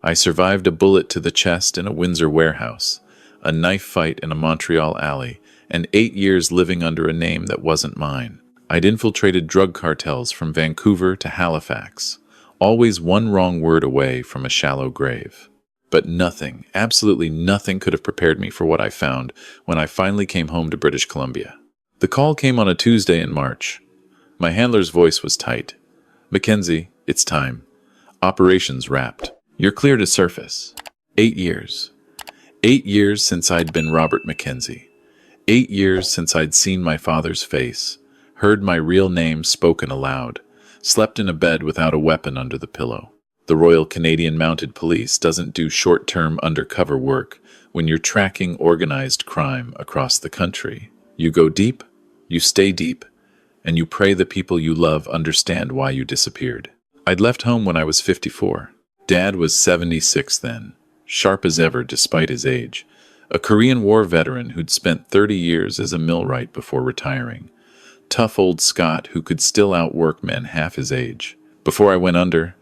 I survived a bullet to the chest in a Windsor warehouse, a knife fight in a Montreal alley, and 8 years living under a name that wasn't mine. I'd infiltrated drug cartels from Vancouver to Halifax, always one wrong word away from a shallow grave. But nothing, absolutely nothing could have prepared me for what I found when I finally came home to British Columbia. The call came on a Tuesday in March. My handler's voice was tight. "Mackenzie, it's time. Operations wrapped. You're clear to surface." 8 years. 8 years since I'd been Robert Mackenzie. 8 years since I'd seen my father's face, heard my real name spoken aloud, slept in a bed without a weapon under the pillow. The Royal Canadian Mounted Police doesn't do short-term undercover work when you're tracking organized crime across the country. You go deep, you stay deep, and you pray the people you love understand why you disappeared. I'd left home when I was 54. Dad was 76 then, sharp as ever despite his age, a Korean War veteran who'd spent 30 years as a millwright before retiring. Tough old Scot who could still outwork men half his age. Before I went under,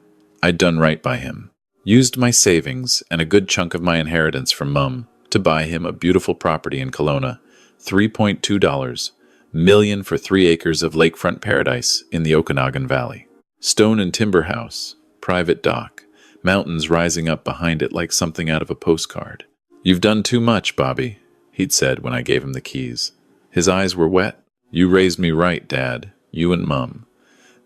I'd done right by him. Used my savings and a good chunk of my inheritance from Mum to buy him a beautiful property in Kelowna, $3.2 million for 3 acres of lakefront paradise in the Okanagan Valley. Stone and timber house, private dock, mountains rising up behind it like something out of a postcard. "You've done too much, Bobby," he'd said when I gave him the keys. His eyes were wet. "You raised me right, Dad. You and Mum.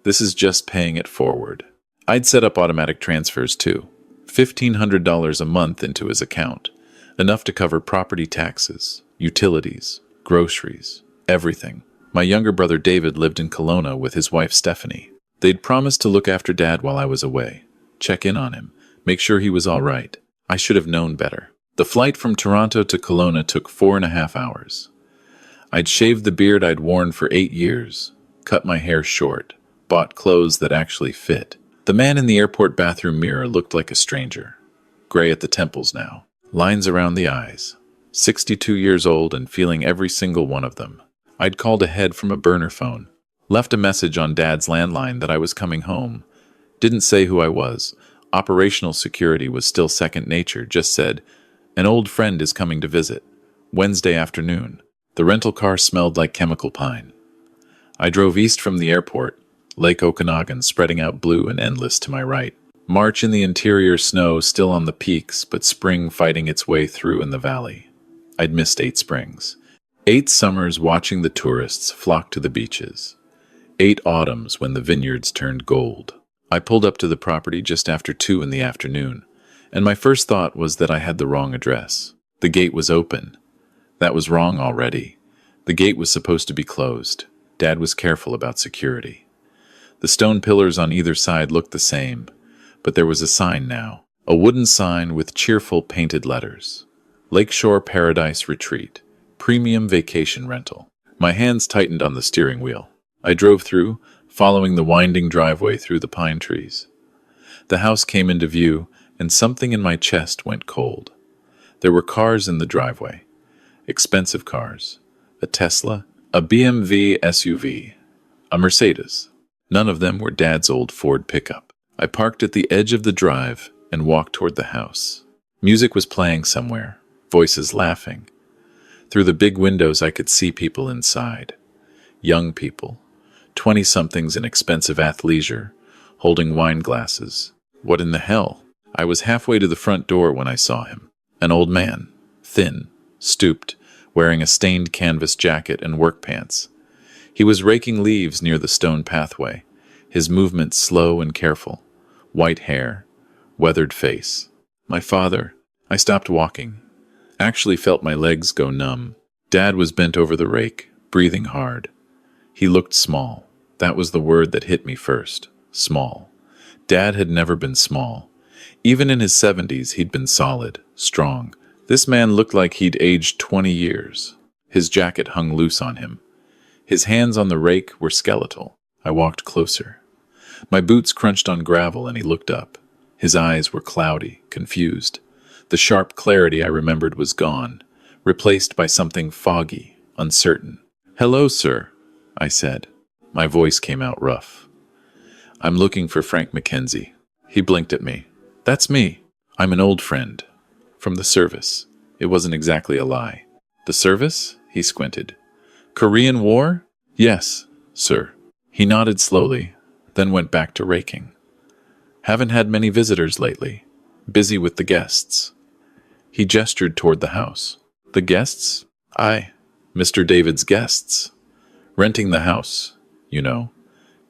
This is just paying it forward." I'd set up automatic transfers too. $1,500 a month into his account. Enough to cover property taxes, utilities, groceries, everything. My younger brother David lived in Kelowna with his wife Stephanie. They'd promised to look after Dad while I was away, check in on him, make sure he was all right. I should have known better. The flight from Toronto to Kelowna took 4.5 hours. I'd shaved the beard I'd worn for 8 years, cut my hair short, bought clothes that actually fit. The man in the airport bathroom mirror looked like a stranger. Gray at the temples now, lines around the eyes. 62 years old and feeling every single one of them. I'd called ahead from a burner phone. Left a message on Dad's landline that I was coming home. Didn't say who I was. Operational security was still second nature, just said, "An old friend is coming to visit. Wednesday afternoon." The rental car smelled like chemical pine. I drove east from the airport, Lake Okanagan spreading out blue and endless to my right. March in the interior, snow still on the peaks, but spring fighting its way through in the valley. I'd missed 8 springs. 8 summers watching the tourists flock to the beaches. 8 autumns when the vineyards turned gold. I pulled up to the property just after 2 in the afternoon, and my first thought was that I had the wrong address. The gate was open. That was wrong already. The gate was supposed to be closed. Dad was careful about security. The stone pillars on either side looked the same, but there was a sign now. A wooden sign with cheerful painted letters. Lakeshore Paradise Retreat. Premium Vacation Rental. My hands tightened on the steering wheel. I drove through, following the winding driveway through the pine trees. The house came into view, and something in my chest went cold. There were cars in the driveway. Expensive cars. A Tesla, a BMW SUV, a Mercedes. None of them were Dad's old Ford pickup. I parked at the edge of the drive and walked toward the house. Music was playing somewhere, voices laughing. Through the big windows I could see people inside. Young people, 20-somethings in expensive athleisure, holding wine glasses. What in the hell? I was halfway to the front door when I saw him. An old man, thin, stooped, wearing a stained canvas jacket and work pants. He was raking leaves near the stone pathway, his movements slow and careful. White hair, weathered face. My father. I stopped walking. Actually felt my legs go numb. Dad was bent over the rake, breathing hard. He looked small. That was the word that hit me first. Small. Dad had never been small. Even in his 70s, he'd been solid, strong. This man looked like he'd aged 20 years. His jacket hung loose on him. His hands on the rake were skeletal. I walked closer. My boots crunched on gravel and he looked up. His eyes were cloudy, confused. The sharp clarity I remembered was gone, replaced by something foggy, uncertain. "Hello, sir," I said. My voice came out rough. "I'm looking for Frank Mackenzie." He blinked at me. "That's me. I'm an old friend. From the service. It wasn't exactly a lie. The service? He squinted. Korean War? Yes, sir. He nodded slowly, then went back to raking. Haven't had many visitors lately. Busy with the guests. He gestured toward the house. The guests? Aye, Mr. David's guests. Renting the house, you know.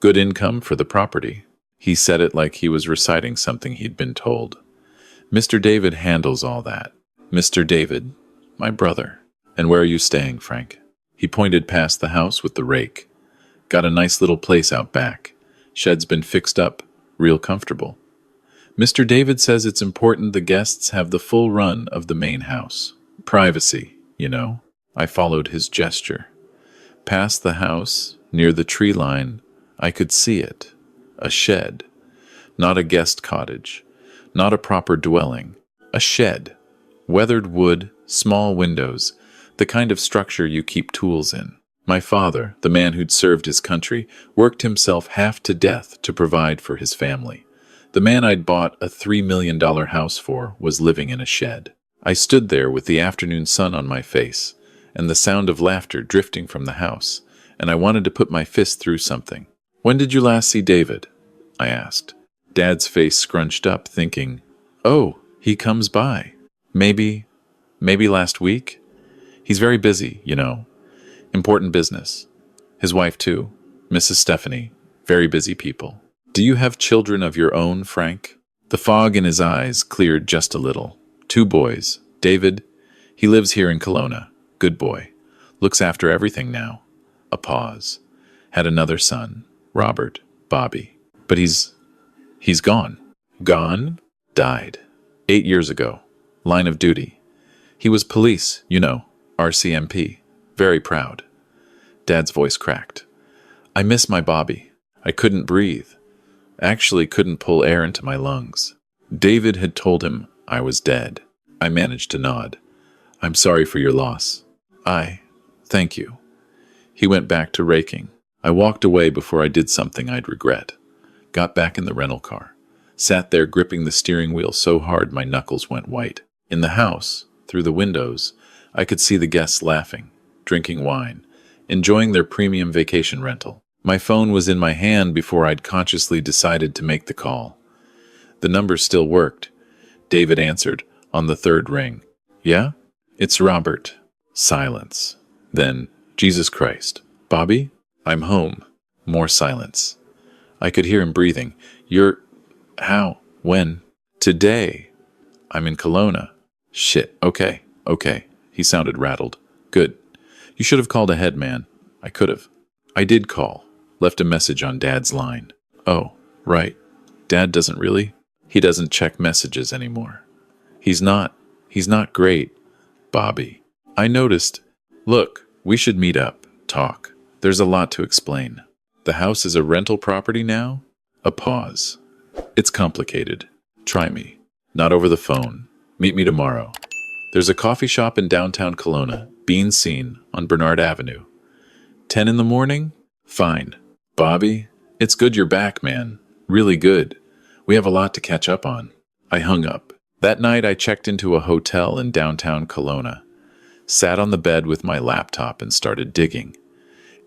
Good income for the property. He said it like he was reciting something he'd been told. Mr. David handles all that. Mr. David, my brother. And where are you staying, Frank? He pointed past the house with the rake. Got a nice little place out back. Shed's been fixed up, real comfortable. Mr. David says it's important the guests have the full run of the main house. Privacy, you know. I followed his gesture. Past the house, near the tree line, I could see it. A shed. Not a guest cottage. Not a proper dwelling. A shed. Weathered wood, small windows, the kind of structure you keep tools in. My father, the man who'd served his country, worked himself half to death to provide for his family. The man I'd bought a $3 million house for was living in a shed. I stood there with the afternoon sun on my face, and the sound of laughter drifting from the house, and I wanted to put my fist through something. When did you last see David? I asked. Dad's face scrunched up, thinking, oh, he comes by. Maybe last week? He's very busy, you know. Important business. His wife, too, Mrs. Stephanie. Very busy people. Do you have children of your own, Frank? The fog in his eyes cleared just a little. 2 boys. David, he lives here in Kelowna. Good boy. Looks after everything now. A pause. Had another son, Robert, Bobby. But he's gone. Gone? Died. 8 years ago. Line of duty. He was police, you know, RCMP. Very proud. Dad's voice cracked. I miss my Bobby. I couldn't breathe. Actually couldn't pull air into my lungs. David had told him I was dead. I managed to nod. I'm sorry for your loss. Thank you. He went back to raking. I walked away before I did something I'd regret. Got back in the rental car. Sat there gripping the steering wheel so hard my knuckles went white. In the house, through the windows, I could see the guests laughing, drinking wine, enjoying their premium vacation rental. My phone was in my hand before I'd consciously decided to make the call. The number still worked. David answered on the 3rd ring. Yeah? It's Robert. Silence. Then, Jesus Christ. Bobby? I'm home. More silence. I could hear him breathing. You're... How? When? Today. I'm in Kelowna. Shit. Okay. He sounded rattled. Good. You should have called ahead, man. I could have. I did call. Left a message on Dad's line. Oh, right. Dad doesn't really? He doesn't check messages anymore. He's not great, Bobby. I noticed. Look, we should meet up, talk. There's a lot to explain. The house is a rental property now? A pause. It's complicated. Try me. Not over the phone. Meet me tomorrow. There's a coffee shop in downtown Kelowna, Bean Scene, on Bernard Avenue. 10 in the morning? Fine. Bobby, it's good you're back, man. Really good. We have a lot to catch up on. I hung up. That night I checked into a hotel in downtown Kelowna. Sat on the bed with my laptop and started digging.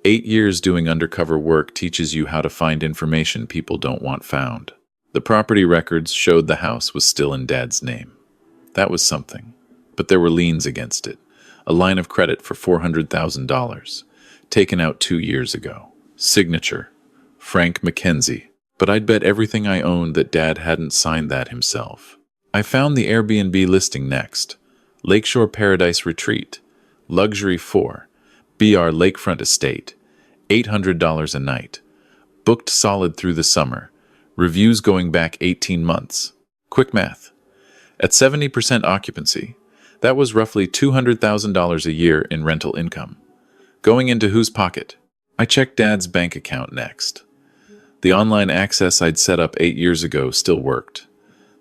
8 years doing undercover work teaches you how to find information people don't want found. The property records showed the house was still in Dad's name. That was something. But there were liens against it. A line of credit for $400,000, taken out 2 years ago. Signature, Frank Mackenzie. But I'd bet everything I owned that Dad hadn't signed that himself. I found the Airbnb listing next. Lakeshore Paradise Retreat. Luxury 4. BR Lakefront Estate. $800 a night. Booked solid through the summer. Reviews going back 18 months. Quick math. At 70% occupancy, that was roughly $200,000 a year in rental income. Going into whose pocket? I checked Dad's bank account next. The online access I'd set up 8 years ago still worked.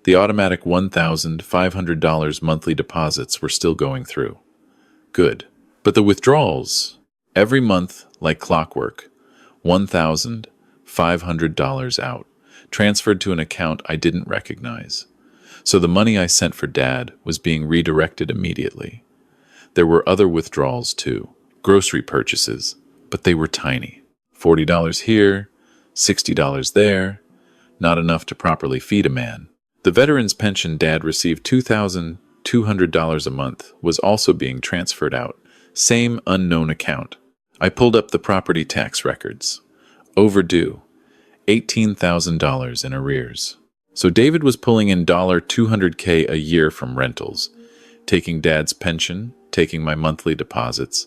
The automatic $1,500 monthly deposits were still going through. Good. But the withdrawals, every month, like clockwork, $1,500 out, transferred to an account I didn't recognize. So the money I sent for Dad was being redirected immediately. There were other withdrawals too, grocery purchases, but they were tiny. $40 here, $60 there, not enough to properly feed a man. The veteran's pension Dad received $2,200 a month was also being transferred out, same unknown account. I pulled up the property tax records. Overdue, $18,000 in arrears. So David was pulling in $200K a year from rentals, taking Dad's pension, taking my monthly deposits,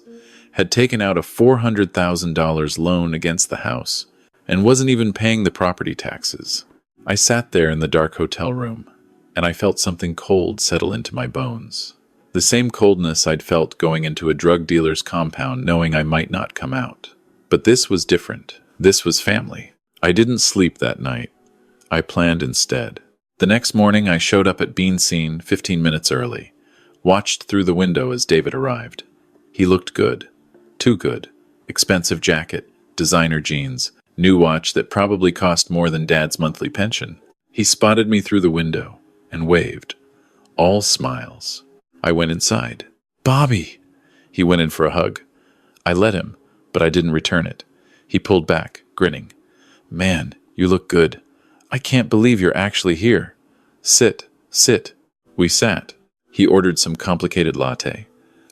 had taken out a $400,000 loan against the house, and wasn't even paying the property taxes. I sat there in the dark hotel room, and I felt something cold settle into my bones. The same coldness I'd felt going into a drug dealer's compound knowing I might not come out. But this was different. This was family. I didn't sleep that night. I planned instead. The next morning I showed up at Bean Scene 15 minutes early, watched through the window as David arrived. He looked good. Too good. Expensive jacket, designer jeans, new watch that probably cost more than Dad's monthly pension. He spotted me through the window and waved. All smiles. I went inside. "Bobby!" He went in for a hug. I let him, but I didn't return it. He pulled back, grinning. "Man, you look good. I can't believe you're actually here. Sit, sit." We sat. He ordered some complicated latte.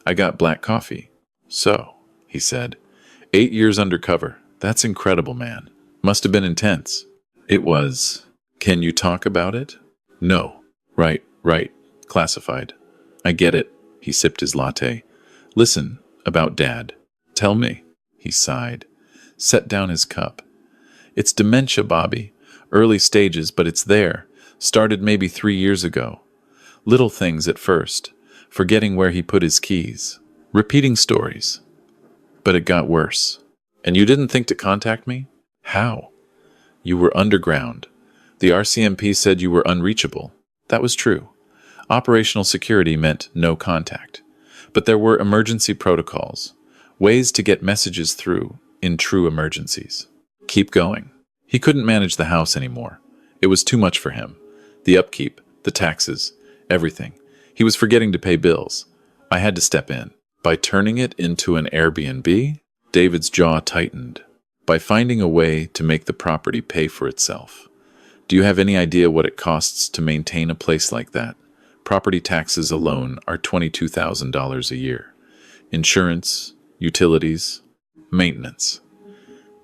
I got black coffee. "So," he said, 8 years undercover. That's incredible, man. Must have been intense." It was. "Can you talk about it?" "No." Right. Classified." "I get it." He sipped his latte. "Listen, about Dad. Tell me." He sighed, set down his cup. "It's dementia, Bobby. Early stages, but it's there. Started maybe 3 years ago. Little things at first. Forgetting where he put his keys. Repeating stories. But it got worse. And you didn't think to contact me? How? You were underground. The RCMP said you were unreachable. That was true. Operational security meant no contact. But there were emergency protocols. Ways to get messages through in true emergencies. Keep going. He couldn't manage the house anymore. It was too much for him. The upkeep, the taxes, everything. He was forgetting to pay bills. I had to step in. By turning it into an Airbnb, David's jaw tightened. By finding a way to make the property pay for itself. Do you have any idea what it costs to maintain a place like that? Property taxes alone are $22,000 a year. Insurance, utilities, maintenance.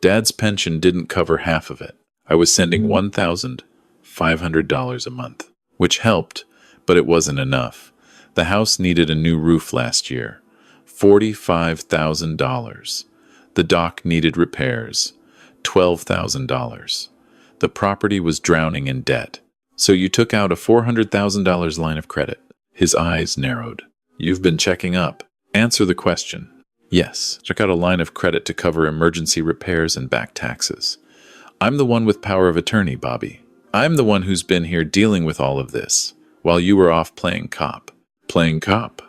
Dad's pension didn't cover half of it. I was sending $1,500 a month, which helped, but it wasn't enough. The house needed a new roof last year. $45,000. The dock needed repairs. $12,000. The property was drowning in debt. So you took out a $400,000 line of credit. His eyes narrowed. You've been checking up. Answer the question. Yes, took out a line of credit to cover emergency repairs and back taxes. I'm the one with power of attorney, Bobby. I'm the one who's been here dealing with all of this, while you were off playing cop. Playing cop?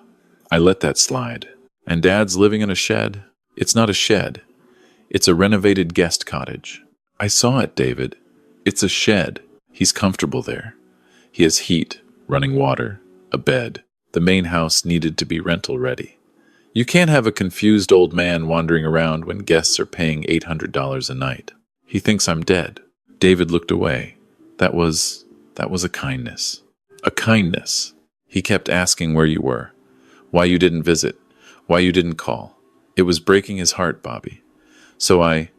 I let that slide. And Dad's living in a shed? It's not a shed. It's a renovated guest cottage. I saw it, David. It's a shed. He's comfortable there. He has heat, running water, a bed. The main house needed to be rental ready. You can't have a confused old man wandering around when guests are paying $800 a night. He thinks I'm dead. David looked away. That was a kindness. A kindness. He kept asking where you were, why you didn't visit, why you didn't call. It was breaking his heart, Bobby. So I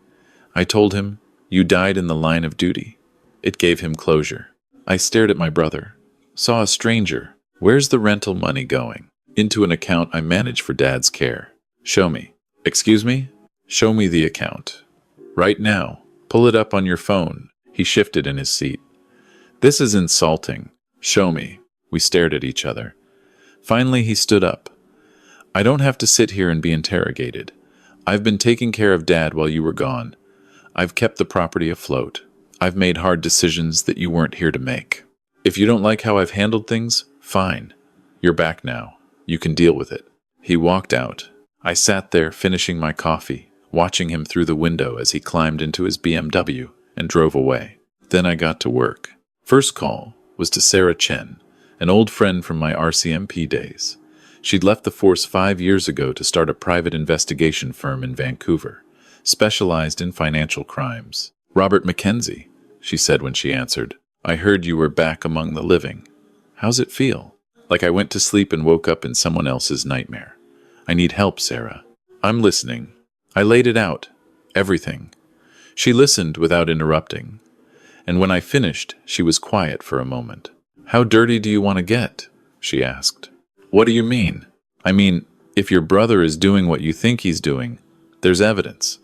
told him, you died in the line of duty. It gave him closure. I stared at my brother, saw a stranger. Where's the rental money going? Into an account I manage for Dad's care. Show me. Excuse me? Show me the account. Right now. Pull it up on your phone. He shifted in his seat. This is insulting. Show me. We stared at each other. Finally, he stood up. I don't have to sit here and be interrogated. I've been taking care of Dad while you were gone. I've kept the property afloat. I've made hard decisions that you weren't here to make. If you don't like how I've handled things, fine. You're back now. You can deal with it. He walked out. I sat there finishing my coffee, watching him through the window as he climbed into his BMW and drove away. Then I got to work. First call was to Sarah Chen, An old friend from my RCMP days. She'd left the force 5 years ago to start a private investigation firm in Vancouver, specialized in financial crimes. Robert Mackenzie, she said when she answered. I heard you were back among the living. How's it feel? Like I went to sleep and woke up in someone else's nightmare. I need help, Sarah. I'm listening. I laid it out. Everything. She listened without interrupting. And when I finished, she was quiet for a moment. How dirty do you want to get? She asked. What do you mean? I mean, if your brother is doing what you think he's doing, there's evidence.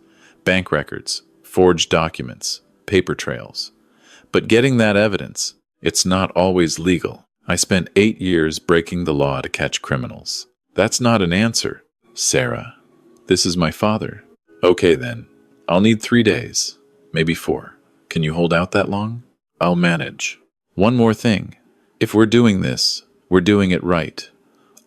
Bank records, forged documents, paper trails. But getting that evidence, it's not always legal. I spent 8 years breaking the law to catch criminals. That's not an answer, Sarah. This is my father. Okay then. I'll need 3 days, maybe 4. Can you hold out that long? I'll manage. One more thing. If we're doing this, we're doing it right.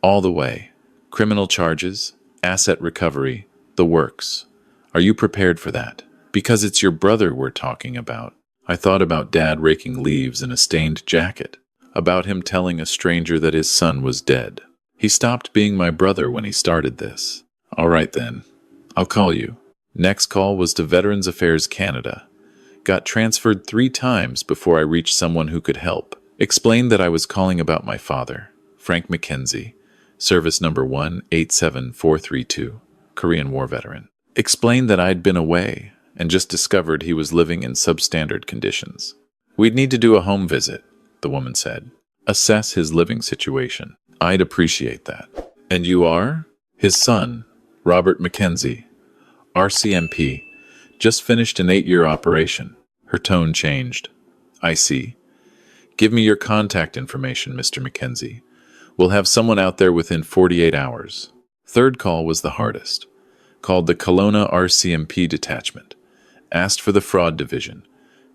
All the way. Criminal charges, asset recovery, the works. Are you prepared for that? Because it's your brother we're talking about. I thought about Dad raking leaves in a stained jacket. About him telling a stranger that his son was dead. He stopped being my brother when he started this. All right then. I'll call you. Next call was to Veterans Affairs Canada. Got transferred 3 times before I reached someone who could help. Explained that I was calling about my father, Frank Mackenzie, service number 187432, Korean War veteran. Explained that I'd been away and just discovered he was living in substandard conditions. We'd need to do a home visit, the woman said. Assess his living situation. I'd appreciate that. And you are? His son, Robert Mackenzie, RCMP, just finished an 8-year operation. Her tone changed. I see. Give me your contact information, Mr. Mackenzie. We'll have someone out there within 48 hours. Third call was the hardest. Called the Kelowna RCMP detachment. Asked for the fraud division.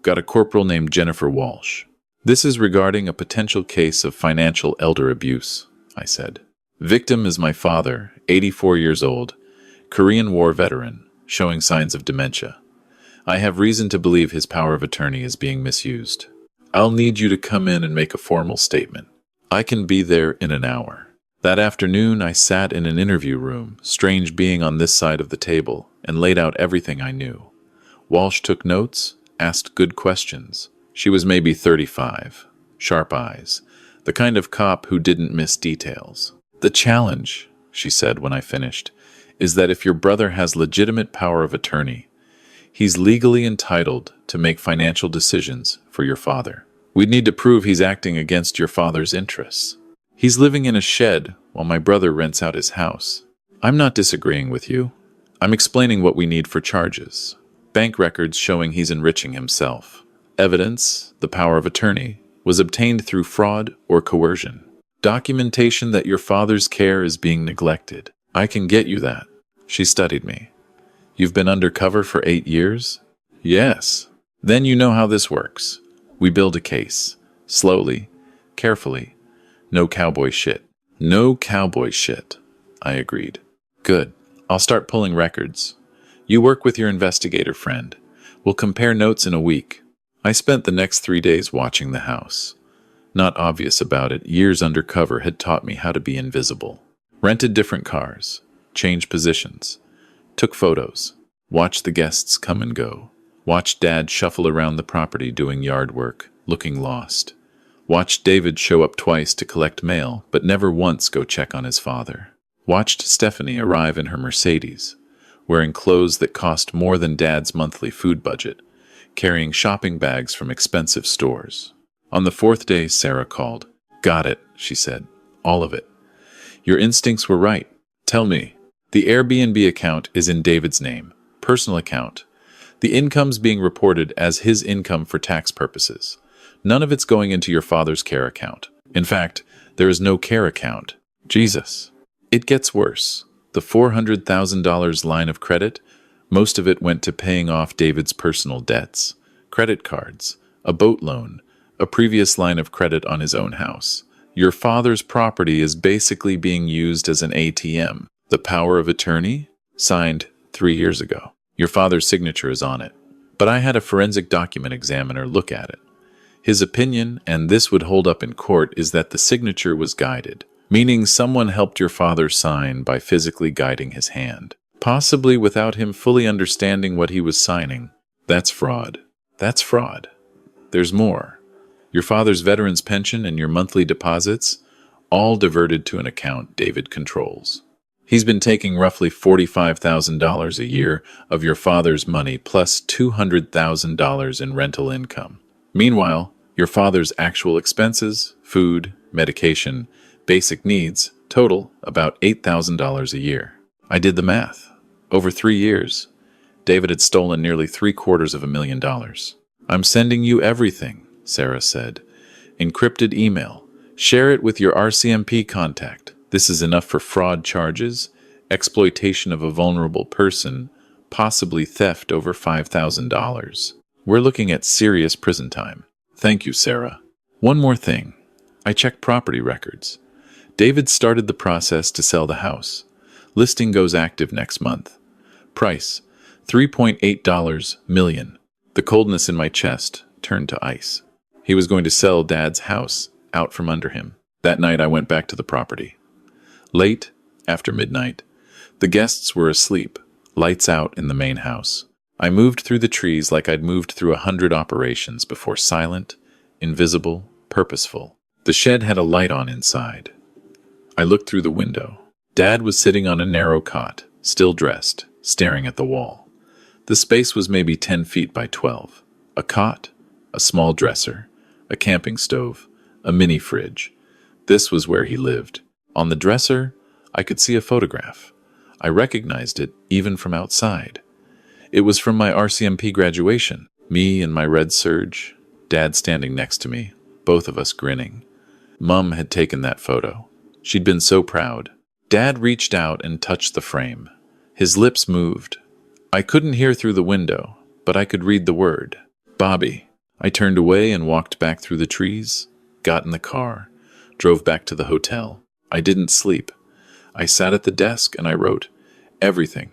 Got a corporal named Jennifer Walsh. This is regarding a potential case of financial elder abuse, I said. Victim is my father, 84 years old, Korean War veteran, showing signs of dementia. I have reason to believe his power of attorney is being misused. I'll need you to come in and make a formal statement. I can be there in an hour. That afternoon, I sat in an interview room, strange being on this side of the table, and laid out everything I knew. Walsh took notes, asked good questions. She was maybe 35, sharp eyes, the kind of cop who didn't miss details. The challenge, she said when I finished, is that if your brother has legitimate power of attorney, he's legally entitled to make financial decisions for your father. We'd need to prove he's acting against your father's interests. He's living in a shed while my brother rents out his house. I'm not disagreeing with you. I'm explaining what we need for charges. Bank records showing he's enriching himself. Evidence, the power of attorney, was obtained through fraud or coercion. Documentation that your father's care is being neglected. I can get you that. She studied me. You've been undercover for 8 years? Yes. Then you know how this works. We build a case. Slowly. Carefully. No cowboy shit. No cowboy shit, I agreed. Good. I'll start pulling records. You work with your investigator friend. We'll compare notes in a week. I spent the next 3 days watching the house. Not obvious about it, years undercover had taught me how to be invisible. Rented different cars. Changed positions. Took photos. Watched the guests come and go. Watched Dad shuffle around the property doing yard work, looking lost. Watched David show up twice to collect mail, but never once go check on his father. Watched Stephanie arrive in her Mercedes, wearing clothes that cost more than Dad's monthly food budget, carrying shopping bags from expensive stores. On the 4th day, Sarah called. Got it, she said. All of it. Your instincts were right. Tell me. The Airbnb account is in David's name. Personal account. The income's being reported as his income for tax purposes. None of it's going into your father's care account. In fact, there is no care account. Jesus. It gets worse. The $400,000 line of credit, most of it went to paying off David's personal debts, credit cards, a boat loan, a previous line of credit on his own house. Your father's property is basically being used as an ATM. The power of attorney? Signed 3 years ago. Your father's signature is on it. But I had a forensic document examiner look at it. His opinion, and this would hold up in court, is that the signature was guided, meaning someone helped your father sign by physically guiding his hand, possibly without him fully understanding what he was signing. That's fraud. That's fraud. There's more. Your father's veteran's pension and your monthly deposits, all diverted to an account David controls. He's been taking roughly $45,000 a year of your father's money plus $200,000 in rental income. Meanwhile, your father's actual expenses, food, medication, basic needs, total about $8,000 a year. I did the math. Over 3 years, David had stolen nearly $750,000. I'm sending you everything, Sarah said. Encrypted email. Share it with your RCMP contact. This is enough for fraud charges, exploitation of a vulnerable person, possibly theft over $5,000. We're looking at serious prison time. Thank you, Sarah. One more thing. I checked property records. David started the process to sell the house. Listing goes active next month. Price, $3.8 million. The coldness in my chest turned to ice. He was going to sell Dad's house out from under him. That night I went back to the property. Late, after midnight, the guests were asleep, lights out in the main house. I moved through the trees like I'd moved through 100 operations before, silent, invisible, purposeful. The shed had a light on inside. I looked through the window. Dad was sitting on a narrow cot, still dressed, staring at the wall. The space was maybe 10 feet by 12. A cot, a small dresser, a camping stove, a mini fridge. This was where he lived. On the dresser, I could see a photograph. I recognized it even from outside. It was from my RCMP graduation. Me in my red serge, Dad standing next to me, both of us grinning. Mum had taken that photo. She'd been so proud. Dad reached out and touched the frame. His lips moved. I couldn't hear through the window, but I could read the word. Bobby. I turned away and walked back through the trees, got in the car, drove back to the hotel. I didn't sleep. I sat at the desk and I wrote everything,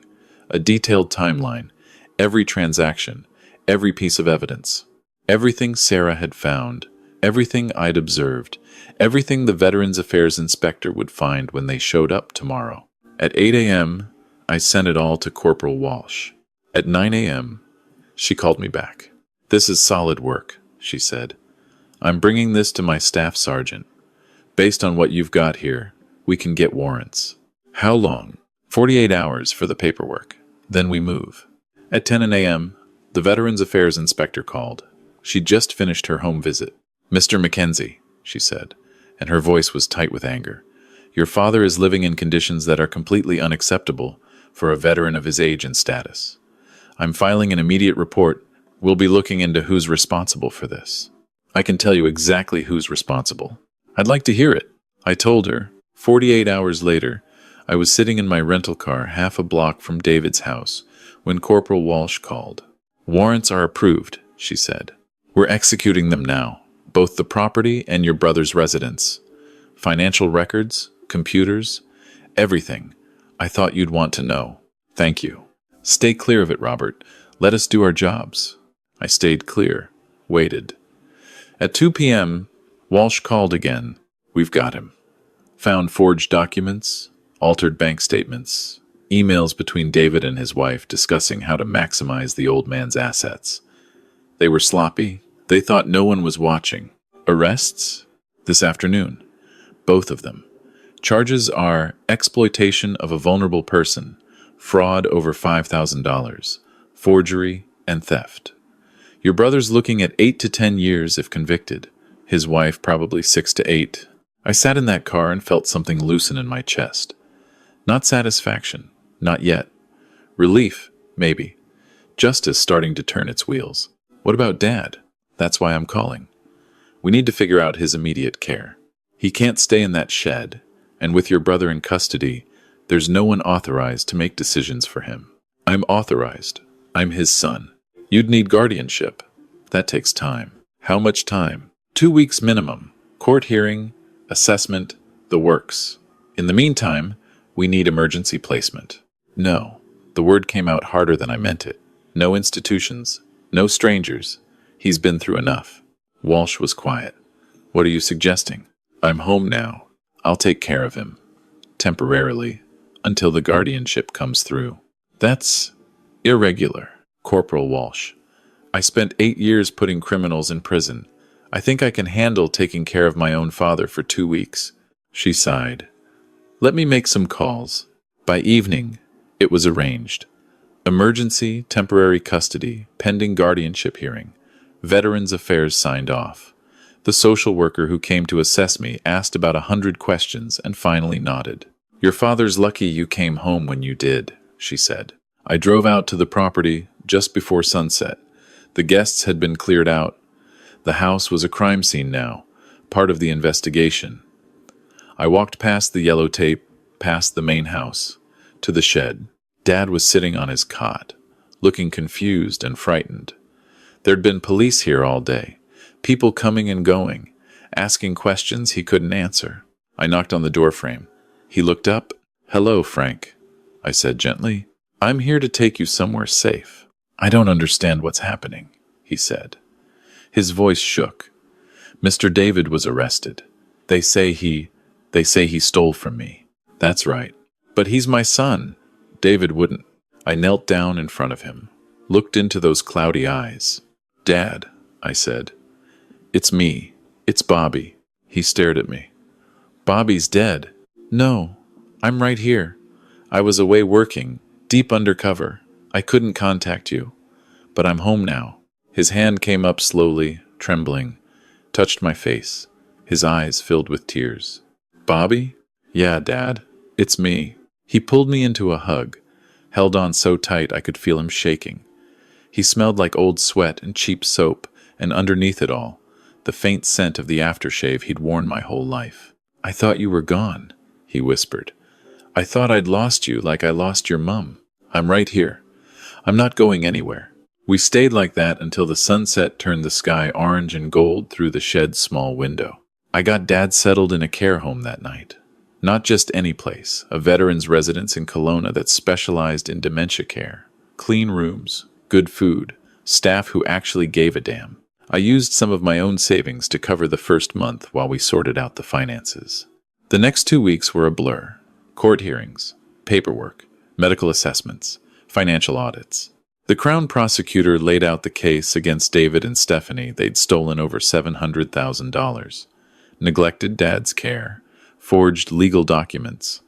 a detailed timeline, every transaction, every piece of evidence, everything Sarah had found, everything I'd observed, everything the Veterans Affairs Inspector would find when they showed up tomorrow. At 8 a.m., I sent it all to Corporal Walsh. At 9 a.m., she called me back. This is solid work, she said. I'm bringing this to my staff sergeant. Based on what you've got here, we can get warrants. How long? 48 hours for the paperwork. Then we move. At 10 a.m., the Veterans Affairs Inspector called. She'd just finished her home visit. Mr. Mackenzie, she said, and her voice was tight with anger. Your father is living in conditions that are completely unacceptable for a veteran of his age and status. I'm filing an immediate report. We'll be looking into who's responsible for this. I can tell you exactly who's responsible. I'd like to hear it. I told her. 48 hours later, I was sitting in my rental car half a block from David's house when Corporal Walsh called. Warrants are approved, she said. We're executing them now, both the property and your brother's residence. Financial records, computers, everything. I thought you'd want to know. Thank you. Stay clear of it, Robert. Let us do our jobs. I stayed clear, waited. At 2 p.m., Walsh called again. We've got him. Found forged documents, altered bank statements, emails between David and his wife discussing how to maximize the old man's assets. They were sloppy. They thought no one was watching. Arrests? This afternoon. Both of them. Charges are exploitation of a vulnerable person, fraud over $5,000, forgery, and theft. Your brother's looking at 8 to 10 years if convicted. His wife probably 6 to 8. I sat in that car and felt something loosen in my chest. Not satisfaction, not yet. Relief, maybe. Justice starting to turn its wheels. What about Dad? That's why I'm calling. We need to figure out his immediate care. He can't stay in that shed, and with your brother in custody, there's no one authorized to make decisions for him. I'm authorized. I'm his son. You'd need guardianship. That takes time. How much time? 2 weeks minimum. Court hearing, assessment, the works. In the meantime, we need emergency placement. No. The word came out harder than I meant it. No institutions. No strangers. He's been through enough. Walsh was quiet. What are you suggesting? I'm home now. I'll take care of him. Temporarily. Until the guardianship comes through. That's irregular. Corporal Walsh. I spent 8 years putting criminals in prison. I think I can handle taking care of my own father for 2 weeks. She sighed. Let me make some calls. By evening, it was arranged. Emergency, temporary custody, pending guardianship hearing. Veterans Affairs signed off. The social worker who came to assess me asked about 100 questions and finally nodded. Your father's lucky you came home when you did, she said. I drove out to the property just before sunset. The guests had been cleared out. The house was a crime scene now, part of the investigation. I walked past the yellow tape, past the main house, to the shed. Dad was sitting on his cot, looking confused and frightened. There'd been police here all day, people coming and going, asking questions he couldn't answer. I knocked on the doorframe. He looked up. Hello, Frank, I said gently. I'm here to take you somewhere safe. I don't understand what's happening, he said. His voice shook. Mr. David was arrested. They say he stole from me. That's right. But he's my son. David wouldn't. I knelt down in front of him, looked into those cloudy eyes. Dad, I said. It's me. It's Bobby. He stared at me. Bobby's dead. No, I'm right here. I was away working, deep undercover. I couldn't contact you. But I'm home now. His hand came up slowly, trembling, touched my face. His eyes filled with tears. Bobby? Yeah, Dad. It's me. He pulled me into a hug, held on so tight I could feel him shaking. He smelled like old sweat and cheap soap, and underneath it all, the faint scent of the aftershave he'd worn my whole life. I thought you were gone, he whispered. I thought I'd lost you like I lost your mum. I'm right here. I'm not going anywhere. We stayed like that until the sunset turned the sky orange and gold through the shed's small window. I got Dad settled in a care home that night. Not just any place, a veterans residence in Kelowna that specialized in dementia care. Clean rooms, good food, staff who actually gave a damn. I used some of my own savings to cover the first month while we sorted out the finances. The next 2 weeks were a blur. Court hearings, paperwork, medical assessments, financial audits. The Crown prosecutor laid out the case against David and Stephanie. They'd stolen over $700,000, neglected Dad's care, forged legal documents.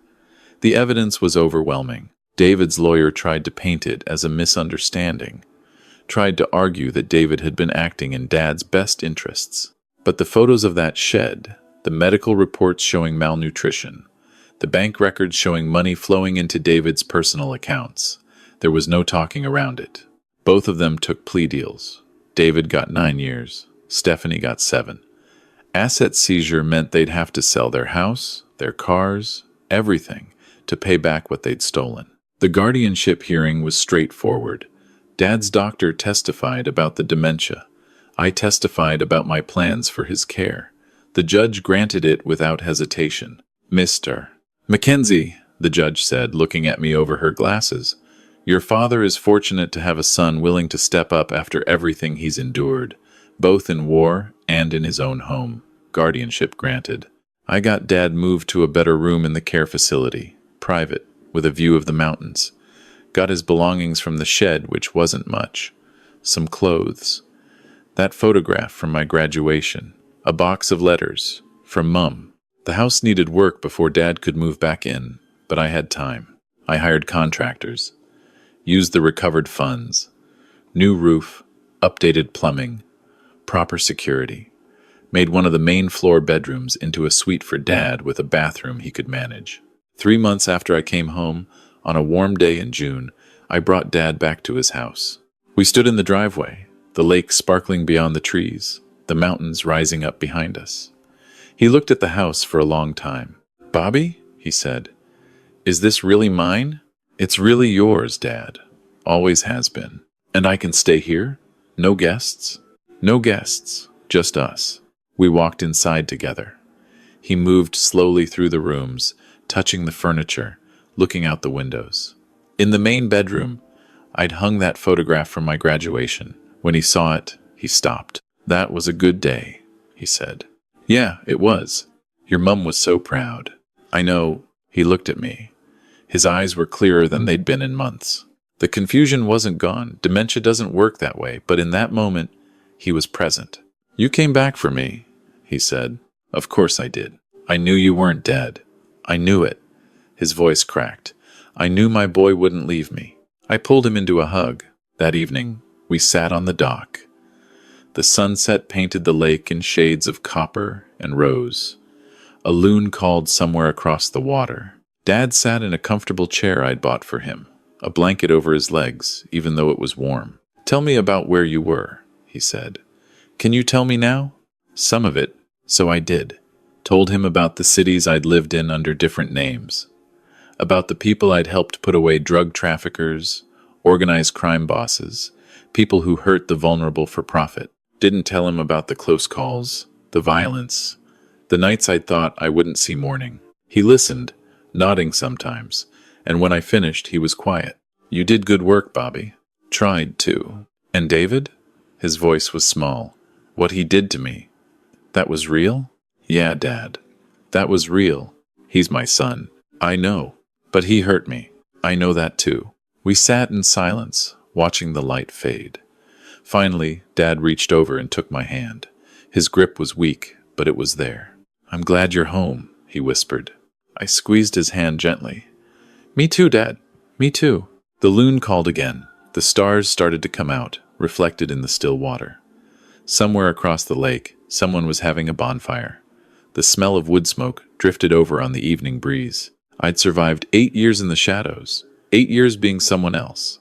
The evidence was overwhelming. David's lawyer tried to paint it as a misunderstanding, tried to argue that David had been acting in Dad's best interests. But the photos of that shed, the medical reports showing malnutrition, the bank records showing money flowing into David's personal accounts, there was no talking around it. Both of them took plea deals. David got 9 years. Stephanie got 7. Asset seizure meant they'd have to sell their house, their cars, everything, to pay back what they'd stolen. The guardianship hearing was straightforward. Dad's doctor testified about the dementia. I testified about my plans for his care. The judge granted it without hesitation. Mr. Mackenzie, the judge said, looking at me over her glasses, your father is fortunate to have a son willing to step up after everything he's endured, both in war and in his own home. Guardianship granted. I got Dad moved to a better room in the care facility, private, with a view of the mountains. Got his belongings from the shed, which wasn't much. Some clothes. That photograph from my graduation. A box of letters. From Mum. The house needed work before Dad could move back in, but I had time. I hired contractors. Used the recovered funds. New roof. Updated plumbing. Proper security. Made one of the main floor bedrooms into a suite for Dad with a bathroom he could manage. 3 months after I came home, on a warm day in June, I brought Dad back to his house. We stood in the driveway, the lake sparkling beyond the trees, the mountains rising up behind us. He looked at the house for a long time. Bobby, he said, is this really mine? It's really yours, Dad. Always has been. And I can stay here? No guests? No guests, just us. We walked inside together. He moved slowly through the rooms, touching the furniture, looking out the windows. In the main bedroom, I'd hung that photograph from my graduation. When he saw it, he stopped. That was a good day, he said. Yeah, it was. Your mum was so proud. I know. He looked at me. His eyes were clearer than they'd been in months. The confusion wasn't gone. Dementia doesn't work that way, but in that moment, he was present. You came back for me, he said. Of course I did. I knew you weren't dead. I knew it. His voice cracked. I knew my boy wouldn't leave me. I pulled him into a hug. That evening, we sat on the dock. The sunset painted the lake in shades of copper and rose. A loon called somewhere across the water. Dad sat in a comfortable chair I'd bought for him, a blanket over his legs, even though it was warm. Tell me about where you were, he said. Can you tell me now? Some of it. So I did. Told him about the cities I'd lived in under different names. About the people I'd helped put away drug traffickers, organized crime bosses, people who hurt the vulnerable for profit. Didn't tell him about the close calls, the violence, the nights I'd thought I wouldn't see morning. He listened, nodding sometimes, and when I finished, he was quiet. You did good work, Bobby. Tried to. And David? His voice was small. What he did to me. That was real? Yeah, Dad. That was real. He's my son. I know. But he hurt me. I know that too. We sat in silence, watching the light fade. Finally, Dad reached over and took my hand. His grip was weak, but it was there. I'm glad you're home, he whispered. I squeezed his hand gently. Me too, Dad. Me too. The loon called again. The stars started to come out, reflected in the still water. Somewhere across the lake, someone was having a bonfire. The smell of wood smoke drifted over on the evening breeze. I'd survived 8 years in the shadows, 8 years being someone else.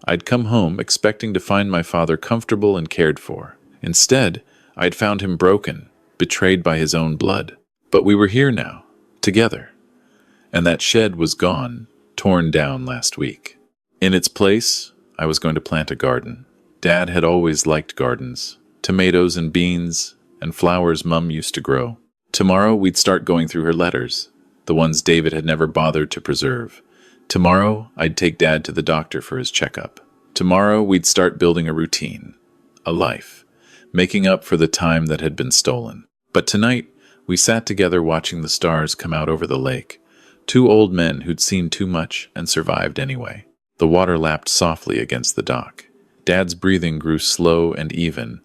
I'd come home expecting to find my father comfortable and cared for. Instead, I'd found him broken, betrayed by his own blood. But we were here now, together. And that shed was gone, torn down last week. In its place, I was going to plant a garden. Dad had always liked gardens, tomatoes and beans, and flowers Mum used to grow. Tomorrow we'd start going through her letters, the ones David had never bothered to preserve. Tomorrow I'd take Dad to the doctor for his checkup. Tomorrow we'd start building a routine, a life, making up for the time that had been stolen. But tonight, we sat together watching the stars come out over the lake, two old men who'd seen too much and survived anyway. The water lapped softly against the dock. Dad's breathing grew slow and even.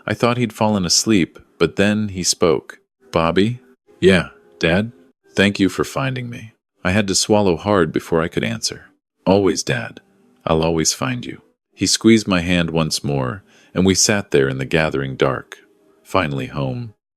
I thought he'd fallen asleep, but then he spoke. Bobby? Yeah, Dad? Thank you for finding me. I had to swallow hard before I could answer. Always, Dad. I'll always find you. He squeezed my hand once more, and we sat there in the gathering dark. Finally home.